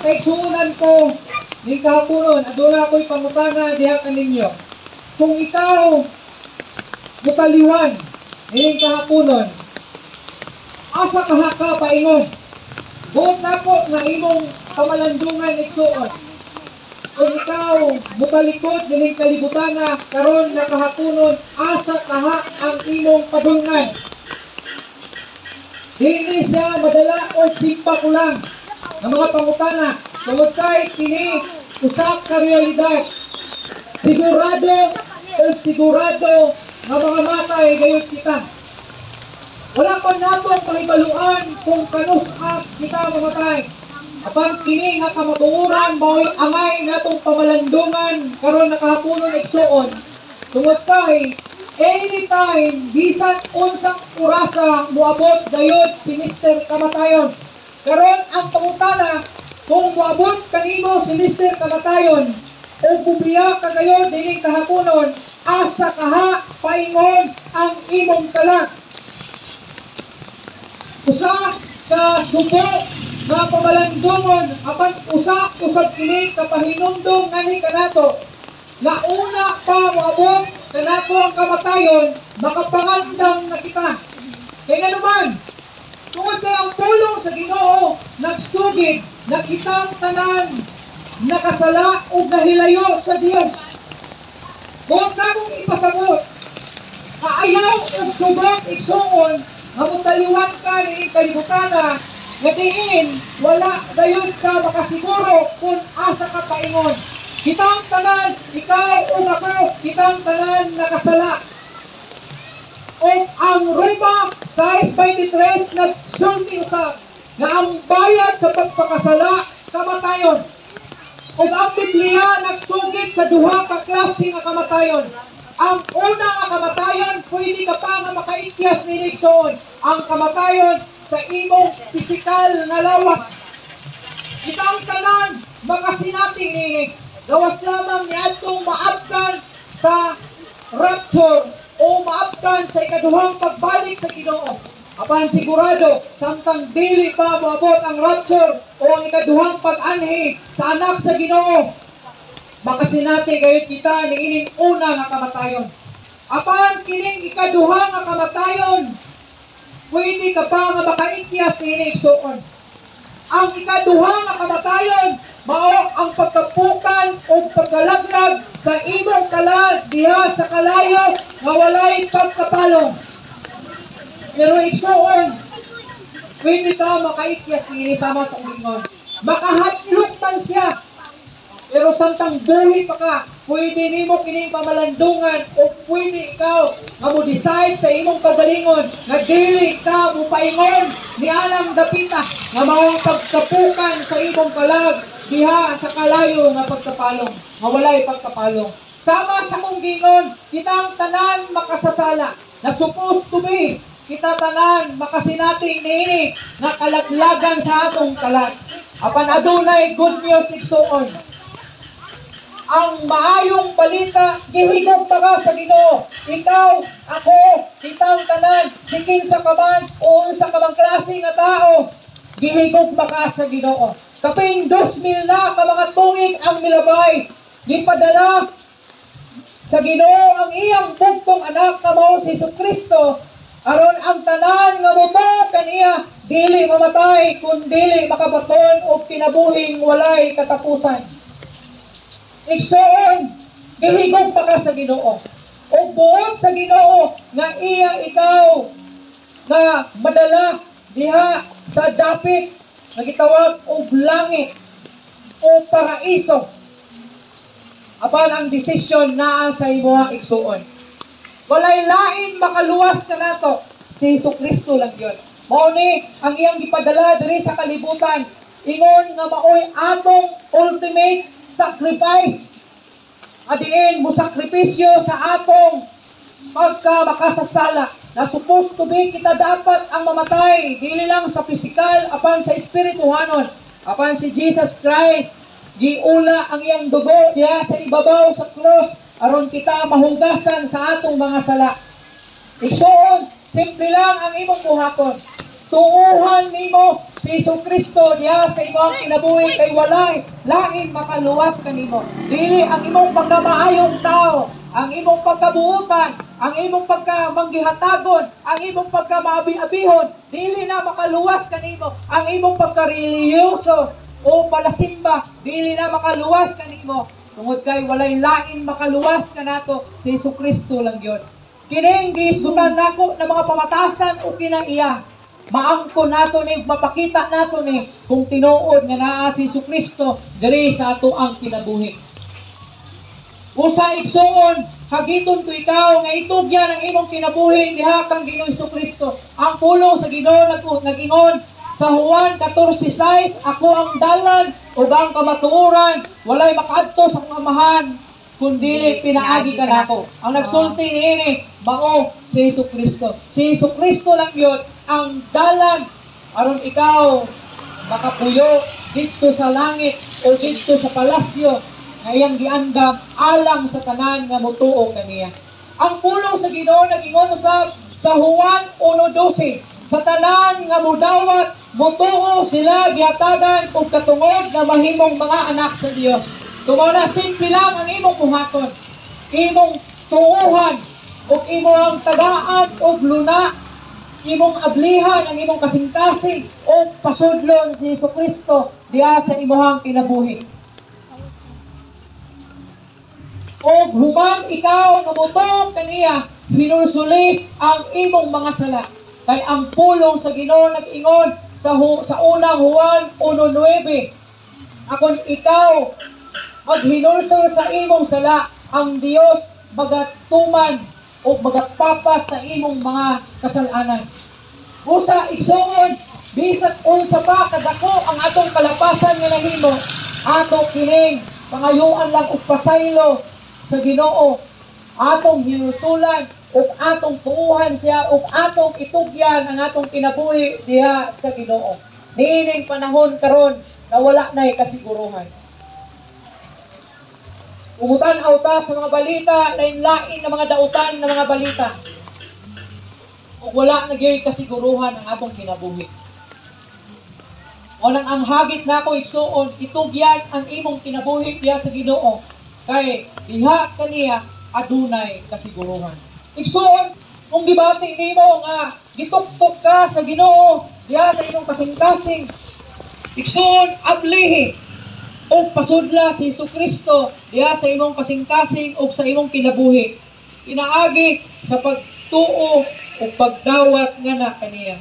kay suunan ko ni kahaponon, aduna ko'y pangutana diha kaninyo. Kung ikaw mukaliwan nining kahaponon, asa kaha ka paingon? Buot na po nga imong pamalandungan igsuon. Kung ikaw mukalikod nining kalibutana karon nga kahaponon, asa kaha ang imong padungan? Dili siya madala o simpa ko lang ng mga pangutana. Tungod kay kini usak ka realidad. Sigurado nga mga matay gayon kita. Wala pa natong pahibaluan kung kanus-ak kita mamatay. Apan kini nga kamatuoran mao'y angay natong pamalandungan karon nakahaponon igsuon. Tungod kay anytime bisan unsang orasa moabot gayud si Mr. Kamatayon. Karon ang pangutana, kung moabot kanimo si Mr. Kamatayon o bubiya kagayon dining kahaponon, asa kaha paingon ang imong kalag? Usa ka subo nga pamalandungon apan usa usab kini kapahinumdom ngani kanato na una pa moabot kanato ang kamatayon, makapangandam na kita. Kaya nga naman, tungod kay ang pulong sa Ginoo nagsugid na kitang tanan nakasala o nahilayo sa Dios. Kung kamong ipasabot, kaayaw ang subok igsuon nga mutaliwan ka ni kalibutana nga diin wala dayon ka makasiguro kung asa ka paingon. Kitang tanan, ikaw o ako, kitang tanan nakasala. O ang Roma 6:23 nagsulti usab na ang bayad sa pagpakasala kamatayon. O ang Biblia nagsugid sa duha ka klase nga kamatayon. Ang una nga kamatayon, pwede ka pa nga makaikyas ni Nixon. Ang kamatayon sa imong pisikal nga lawas. Kitang tanan makasinati ni gawas lamang niadtong maabtan sa rapture o maabtan sa ikaduhang pagbalik sa Ginoo. Apan sigurado, samtang dili pa moabot ang rapture o ang ikaduhang pag-anhi sa anak sa Ginoo, makasinati gayud kita niining una nga kamatayon. Apan kining ikaduha nga kamatayon, pwede ka pa nga makaikyas niining igsuon. Ang ikaduha nga kamatayon, mao ang pagkapukan o pagkalaglag sa imong kalag diha sa kalayo nga walay pagkapalong. Pero igsuon, pwede ka makaikyas ni sama sa ulingon. Makahatlok man siya. Pero samtang buhi pa ka, pwede nimo kining pamalandungan o pwede ikaw nga mo decide sa imong kagalingon nga dili ka mo paingon ni anang dapita nga mao pagkapukan sa imong kalag diha sa kalayo nga pagkapalong, nga walay pagkapalong. Sama sa mong gingon, kitang tanan makasasala, na supposed to be, kita tanan makasinati niini nga kalaglagan sa atong kalag. Apan adunay good news igsuon. Ang maayong balita, gihigog pa ka sa Ginoo. Ikaw, ako, kitang tanan, sikin sa kaman, o sa kamang klase nga tao, gihigog pa ka sa Ginoo. Kaping 2,000 na ka mga tungig ang milabay, gipadala sa Ginoo ang iyang bugtong anak nga mao si Jesucristo, aron ang tanan nga muto kaniya dili mamatay kun dili makabaton og kinabuhing walay katapusan. Igsuon, gihigog pa ka sa Ginoo. O buot sa Ginoo nga iya ikaw nga madala diha sa dapit nga gitawag og langit o paraiso. Apan ang desisyon naa sa imuha igsuon. Walay lain makaluwas ka nato, si Jesucristo lang yun. Mao ni ang iyang gipadala diri sa kalibutan, ingon nga maoy atong ultimate sacrifice. Adiin mo sakripisyo sa atong makasasala. Na supposed to be kita dapat ang mamatay, dili lang sa pisikal, apan sa espirituhanon. Apan si Jesus Christ, giula ang iyang dugo diha sa ibabaw sa cross, aron kita mahugasan sa atong mga sala. Igsuon, simple lang ang imong buhaton. tuuhan nimo si Jesucristo diha sa imong kinabuhi kay walay lain makaluwas kanimo. Dili ang imong pagkamaayong tao, ang imong pagkabuutan, ang imong pagkamanggihatagon, ang imong pagkamaabi-abihon, dili na makaluwas kanimo. Ang imong pagkareliyoso o palasimba, dili na makaluwas kanimo. Tungod kay walay lain makaluwas kanato si Jesucristo lang yun. Kining giisutan nako na mga pamatasan o kinaiya. Maangko nato ni, mapakita nato ni kung tinuod nga naa si Jesucristo diri sa ato ang kinabuhi. Usa igsuon, hagiton ko ikaw nga itugyan ang imong kinabuhi diha kang Ginoong Jesucristo. Ang pulong sa Ginoo nag-ingon sa Juan 14:6, ako ang dalan ug ang kamatuoran, walay makaadto sa akong amahan kundi pinaagi ka nako. Ang nagsulti niini mao si Jesucristo. Si Jesucristo lang yun ang dalan aron ikaw makapuyo dito sa langit o dito sa palasyo nga iyang giandam alang sa tanan nga motuo kaniya. Ang pulong sa Ginoo nag-ingon sa Juan 1:12, sa tanan nga mudawat motuo sila gihatagan og katungod nga mahimong mga anak sa Dios. Tumaw na simple lang ang imong buhaton, imong tuuhan ug imong tagaan og luna, imong ablihan ang imong kasing-kasing o pasudlon si Jesucristo diha sa imong kinabuhi. O human ikaw namutong kaniya, hinulsuli ang imong mga sala. Kay ang pulong sa Ginoo nag-ingon sa unang Juan 1:9, akon ikaw maghinulsol sa imong sala, ang Dios magatuman o magpapas sa imong mga kasalanan. Usa igsuon, bisag unsa pa kadako ang atong kalapasan nga nahimo, ato kining pangayuan lang og pasaylo sa Ginoo, atong hinulsulan ug atong tuuhan siya ug atong itugyan ang atong kinabuhi diha sa Ginoo. Niining panahon karon na wala nay kasiguruhan. Umutan-aw ta sa mga balita, lain-lain na mga dautan na mga balita. O wala na gyud kasiguruhan ang atong kinabuhi. O nang ang hagit nako igsuon, itugyan ang imong kinabuhi diha sa Ginoo. Kay diha kaniya adunay kasiguruhan. Igsuon, kung gibati nimo nga gituktok ka sa Ginoo diha sa imong kasing-kasing, igsuon ablihi o pasudla si Jesucristo diha sa imong kasing-kasing o sa imong kinabuhi. Pinaagi sa pagtuo o pagdawat nga na kaniya.